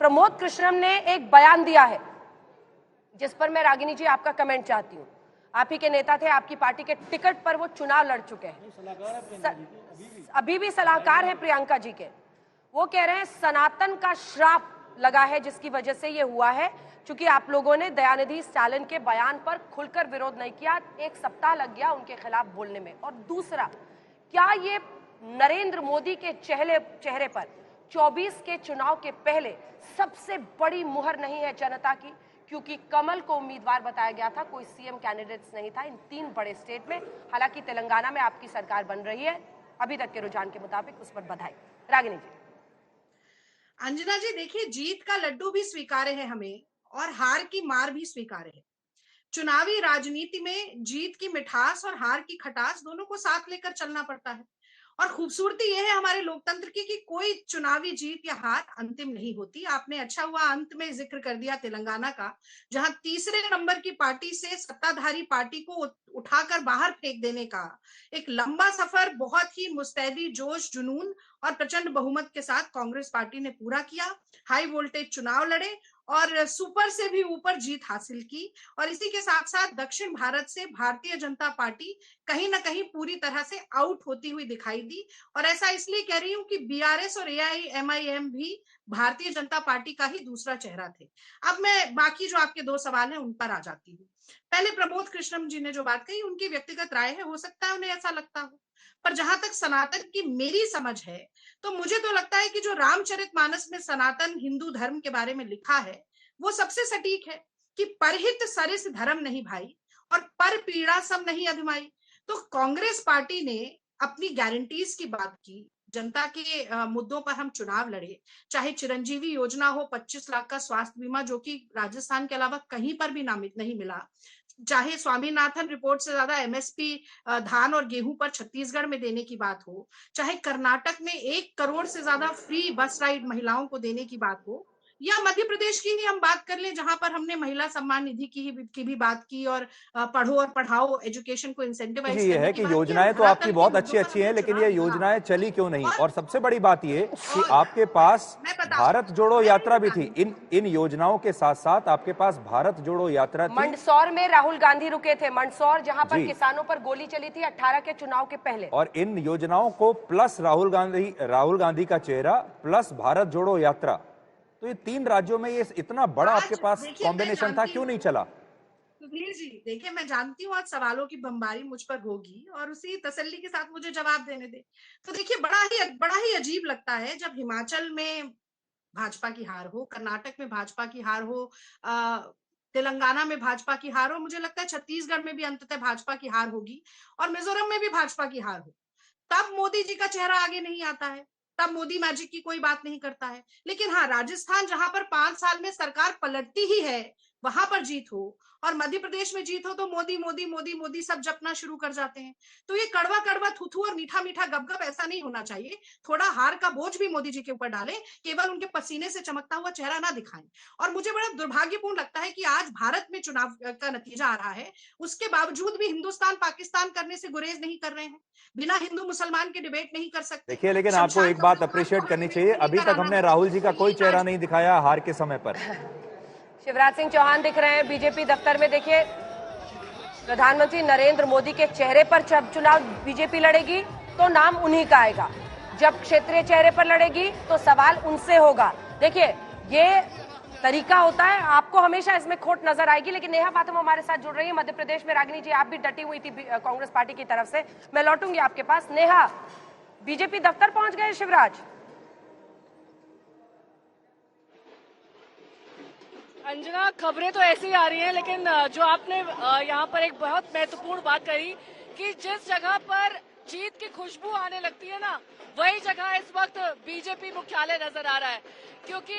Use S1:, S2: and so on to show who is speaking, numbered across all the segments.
S1: प्रमोद कृष्णम ने एक बयान दिया है जिस पर मैं रागिनी जी आपका कमेंट चाहती हूँ। आप ही के नेता थे, आपकी पार्टी के टिकट पर वो चुनाव लड़ चुके हैं, अभी भी सलाहकार है प्रियंका जी के। वो कह रहे हैं सनातन का श्राप लगा है जिसकी वजह से ये हुआ है, क्योंकि आप लोगों ने दयानिधि स्टालिन के बयान पर खुलकर विरोध नहीं किया। 1 सप्ताह लग गया उनके खिलाफ बोलने में। और दूसरा, क्या ये नरेंद्र मोदी के चेहरे पर 24 के चुनाव के पहले सबसे बड़ी मुहर नहीं है जनता की? क्योंकि कमल को उम्मीदवार बताया गया था, कोई सीएम कैंडिडेट्स नहीं था इन 3 बड़े स्टेट में। हालांकि तेलंगाना में आपकी सरकार बन रही है अभी तक के रुझान के मुताबिक, उस पर बधाई। रागिनी जी।
S2: अंजना जी, देखिए, जीत का लड्डू भी स्वीकार्य है हमें और हार की मार भी स्वीकार्य है। चुनावी राजनीति में जीत की मिठास और हार की खटास दोनों को साथ लेकर चलना पड़ता है। और खूबसूरती यह है हमारे लोकतंत्र की कि कोई चुनावी जीत या हार अंतिम नहीं होती। आपने अच्छा हुआ अंत में जिक्र कर दिया तेलंगाना का, जहां तीसरे नंबर की पार्टी से सत्ताधारी पार्टी को उठाकर बाहर फेंक देने का एक लंबा सफर बहुत ही मुस्तैदी, जोश, जुनून और प्रचंड बहुमत के साथ कांग्रेस पार्टी ने पूरा किया। हाई वोल्टेज चुनाव लड़े और सुपर से भी ऊपर जीत हासिल की। और इसी के साथ साथ दक्षिण भारत से भारतीय जनता पार्टी कहीं ना कहीं पूरी तरह से आउट होती हुई दिखाई दी। और ऐसा इसलिए कह रही हूं कि बीआरएस और एआईएमआईएम भी भारतीय जनता पार्टी का ही दूसरा चेहरा थे। अब मैं बाकी जो आपके 2 सवाल हैं उन पर आ जाती हूँ। पहले प्रमोद कृष्णम जी ने जो बात कही, उनकी व्यक्तिगत राय है, हो सकता है उन्हें ऐसा लगता हो, पर जहां तक सनातन की मेरी समझ है तो मुझे तो लगता है कि जो रामचरितमानस में सनातन हिंदू धर्म के बारे में लिखा है वो सबसे सटीक है कि परहित सरिस धर्म नहीं भाई और पर पीड़ा सब नहीं अधमाई। तो कांग्रेस पार्टी ने अपनी गारंटीज की बात की, जनता के मुद्दों पर हम चुनाव लड़े, चाहे चिरंजीवी योजना हो, 25 लाख का स्वास्थ्य बीमा जो कि राजस्थान के अलावा कहीं पर भी नहीं मिला, चाहे स्वामीनाथन रिपोर्ट से ज्यादा एमएसपी धान और गेहूं पर छत्तीसगढ़ में देने की बात हो, चाहे कर्नाटक में 1 करोड़ से ज्यादा फ्री बस राइड महिलाओं को देने की बात हो, या मध्य प्रदेश की ही हम बात कर लें जहां पर हमने महिला सम्मान निधि की भी बात की और पढ़ो और पढ़ाओ एजुकेशन को इंसेंटिवाइज
S3: ये
S2: करने
S3: है
S2: की
S3: कि
S2: बात की।
S3: योजनाएं तो आपकी बहुत अच्छी हैं, लेकिन ये योजनाएं चली क्यों नहीं? और सबसे बड़ी बात ये कि आपके पास भारत जोड़ो यात्रा भी थी। इन योजनाओं के साथ साथ आपके पास भारत जोड़ो यात्रा थी।
S1: मंदसौर में राहुल गांधी रुके थे, मंदसौर जहां पर किसानों पर गोली चली थी 18 के चुनाव के पहले।
S3: और इन योजनाओं को प्लस राहुल गांधी का चेहरा प्लस भारत जोड़ो यात्रा, तो ये 3 राज्यों में ये इतना बड़ा आपके पास कॉम्बिनेशन था, क्यों नहीं चला?
S2: सुधीर जी, देखिए, मैं जानती हूँ आज सवालों की बमबारी मुझ पर होगी और उसी तसल्ली के साथ मुझे जवाब देने दे। तो देखिए, बड़ा ही अजीब लगता है जब हिमाचल में भाजपा की हार हो, कर्नाटक में भाजपा की हार हो, तेलंगाना में भाजपा की हार हो, मुझे लगता है छत्तीसगढ़ में भी अंततः भाजपा की हार होगी और मिजोरम में भी भाजपा की हार हो, तब मोदी जी का चेहरा आगे नहीं आता है, तब मोदी मैजिक की कोई बात नहीं करता है। लेकिन हाँ, राजस्थान जहां पर 5 साल में सरकार पलटती ही है वहां पर जीत हो और मध्य प्रदेश में जीत हो तो मोदी मोदी मोदी मोदी सब जपना शुरू कर जाते हैं। तो ये कड़वा कड़वा थुथु और मीठा मीठा गपगप ऐसा नहीं होना चाहिए। थोड़ा हार का बोझ भी मोदी जी के ऊपर डालें, केवल उनके पसीने से चमकता हुआ चेहरा ना दिखाएं। और मुझे बड़ा दुर्भाग्यपूर्ण लगता है कि आज भारत में चुनाव का नतीजा आ रहा है, उसके बावजूद भी हिंदुस्तान पाकिस्तान करने से गुरेज नहीं कर रहे हैं, बिना हिंदू मुसलमान के डिबेट नहीं कर सकते।
S3: देखिए, लेकिन आपको एक बात अप्रिशिएट करनी चाहिए, अभी तक हमने राहुल जी का कोई चेहरा नहीं दिखाया हार के समय पर।
S1: शिवराज सिंह चौहान दिख रहे हैं बीजेपी दफ्तर में। देखिए, प्रधानमंत्री नरेंद्र मोदी के चेहरे पर जब चुनाव बीजेपी लड़ेगी तो नाम उन्हीं का आएगा, जब क्षेत्रीय चेहरे पर लड़ेगी तो सवाल उनसे होगा। देखिए, ये तरीका होता है, आपको हमेशा इसमें खोट नजर आएगी। लेकिन नेहा फातिमा हमारे साथ जुड़ रही है मध्य प्रदेश में। रागिनी जी, आप भी डटी हुई थी कांग्रेस पार्टी की तरफ से, मैं लौटूंगी आपके पास। नेहा, बीजेपी दफ्तर पहुंच गए शिवराज?
S4: अंजना, खबरें तो ऐसी आ रही हैं, लेकिन जो आपने यहाँ पर एक बहुत महत्वपूर्ण बात कही कि जिस जगह पर जीत की खुशबू आने लगती है ना, वही जगह इस वक्त बीजेपी मुख्यालय नजर आ रहा है। क्योंकि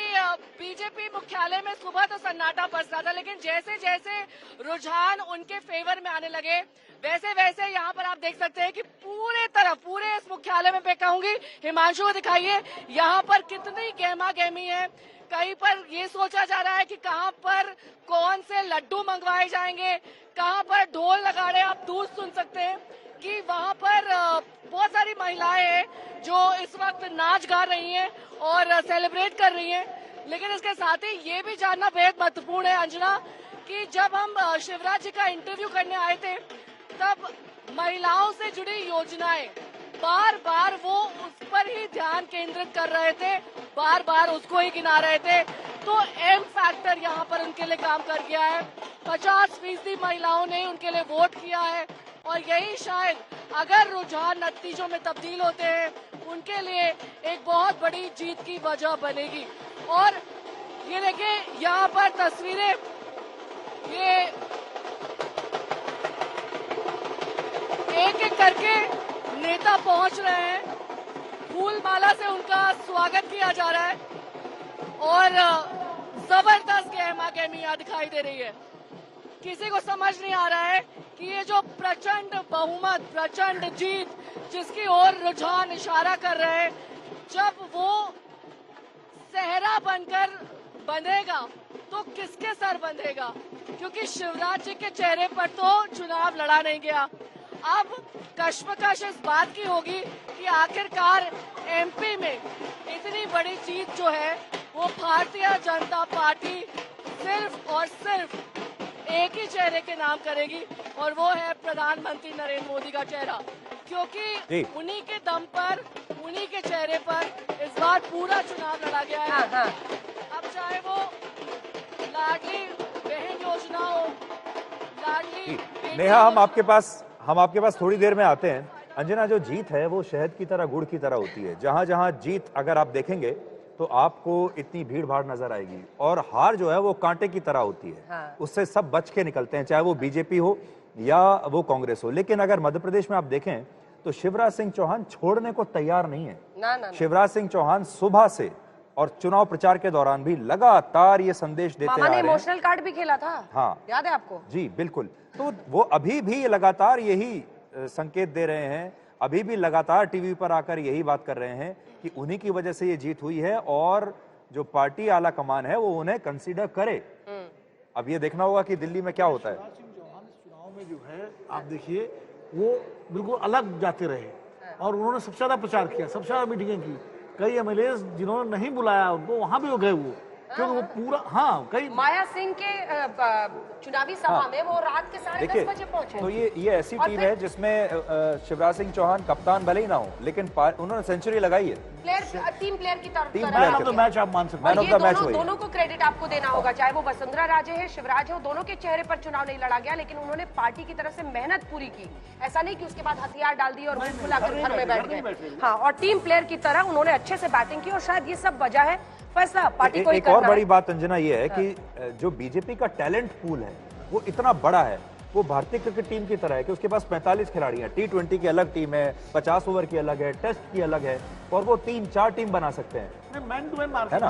S4: बीजेपी मुख्यालय में सुबह तो सन्नाटा बरसा था, लेकिन जैसे जैसे रुझान उनके फेवर में आने लगे वैसे वैसे यहाँ पर आप देख सकते हैं कि पूरे इस मुख्यालय में मैं कहूंगी, हिमांशु को दिखाइए यहाँ पर कितनी गहमा गहमी है। कहीं पर ये सोचा जा रहा है कि कहां पर कौन से लड्डू मंगवाए जाएंगे, कहां पर ढोल नगाड़े आप दूर सुन सकते हैं कि वहां पर बहुत सारी महिलाएं हैं जो इस वक्त नाच गा रही हैं और सेलिब्रेट कर रही हैं। लेकिन इसके साथ ही ये भी जानना बेहद महत्वपूर्ण है अंजना कि जब हम शिवराज जी का इंटरव्यू करने आए थे तब महिलाओं से जुड़ी योजनाएं बार बार वो उस पर ही ध्यान केंद्रित कर रहे थे, बार बार उसको ही गिना रहे थे। तो एम फैक्टर यहाँ पर उनके लिए काम कर गया है। 50% महिलाओं ने उनके लिए वोट किया है और यही शायद अगर रुझान नतीजों में तब्दील होते हैं उनके लिए एक बहुत बड़ी जीत की वजह बनेगी। और ये देखिए यहाँ पर तस्वीरें, ये एक एक करके नेता पहुंच रहे हैं, फूल माला से उनका स्वागत किया जा रहा है और जबरदस्त गहमा गहमी यहाँ दिखाई दे रही है। किसी को समझ नहीं आ रहा है कि ये जो प्रचंड बहुमत, प्रचंड जीत जिसकी ओर रुझान इशारा कर रहे हैं, जब वो सहरा बनकर बंधेगा तो किसके सर बंधेगा, क्योंकि शिवराज जी के चेहरे पर तो चुनाव लड़ा नहीं गया। अब कश्मकश इस बात की होगी कि आखिरकार एमपी में इतनी बड़ी जीत जो है वो भारतीय जनता पार्टी सिर्फ और सिर्फ एक ही चेहरे के नाम करेगी और वो है प्रधानमंत्री नरेंद्र मोदी का चेहरा, क्योंकि उन्हीं के दम पर, उन्हीं के चेहरे पर इस बार पूरा चुनाव लड़ा गया है।
S1: हाँ।
S4: अब चाहे वो लाडली बहन योजना हो, लाडली
S3: नेहा, हम आपके पास थोड़ी देर में आते हैं। अंजना, जो जीत है वो शहद की तरह, गुड़ की तरह होती है। जहां जहां जीत अगर आप देखेंगे तो आपको इतनी भीड़ भाड़ नजर आएगी, और हार जो है वो कांटे की तरह होती है।
S1: हाँ।
S3: उससे सब बच के निकलते हैं, चाहे वो बीजेपी हो या वो कांग्रेस हो। लेकिन अगर मध्य प्रदेश में आप देखें तो शिवराज सिंह चौहान छोड़ने को तैयार नहीं है।
S1: ना।
S3: शिवराज सिंह चौहान सुबह से और चुनाव प्रचार के दौरान भी लगातार ये संदेश देते आ रहे हैं।
S1: इमोशनल कार्ड भी खेला था।
S3: हाँ,
S1: याद है आपको?
S3: जी बिल्कुल। तो वो अभी भी लगातार यही संकेत दे रहे हैं, अभी भी लगातार टीवी पर आकर यही बात कर रहे हैं कि उन्हीं की वजह से ये जीत हुई है और जो पार्टी आला कमान है वो उन्हें कंसीडर करे। अब ये देखना होगा कि दिल्ली में क्या होता है।
S5: शिवराज सिंह चौहान इस चुनाव में जो है आप देखिए वो बिल्कुल अलग जाते रहे और उन्होंने सबसे ज्यादा प्रचार किया, सबसे ज्यादा मीटिंगें की। कई एमएलए जिन्होंने नहीं बुलाया उनको, वहां भी वो गए, वो क्योंकि वो पूरा, हाँ, कई
S1: माया सिंह के चुनावी सभा में वो रात के 10:30 बजे पहुंचे।
S3: तो ये ऐसी टीम है जिसमें शिवराज सिंह चौहान कप्तान भले ही ना हो, लेकिन उन्होंने सेंचुरी लगाई है।
S1: टीम प्लेयर की तरफ
S5: मैन ऑफ द मैच आप मान सकते हैं।
S1: दोनों को क्रेडिट आपको देना होगा, चाहे वो वसुंधरा राजे है, शिवराज है, दोनों के चेहरे पर चुनाव नहीं लड़ा गया, लेकिन उन्होंने पार्टी की तरफ से मेहनत पूरी की। ऐसा नहीं कि उसके बाद हथियार डाल दिए और मुंह फुलाकर घर में बैठ गए। हाँ, और टीम प्लेयर की तरह उन्होंने अच्छे से बैटिंग की और शायद ये सब वजह है फैसला पार्टी को ही करना है।
S3: एक और बड़ी बात अंजना ये है कि जो बीजेपी का टैलेंट पूल है वो इतना बड़ा है, वो भारतीय क्रिकेट टीम की तरह है कि उसके पास 45 खिलाड़ी हैं। T20 की अलग टीम है, 50 ओवर की अलग है, टेस्ट की अलग है, और वो 3-4 टीम बना सकते हैं।
S5: मैन टू मैन मार
S3: है ना।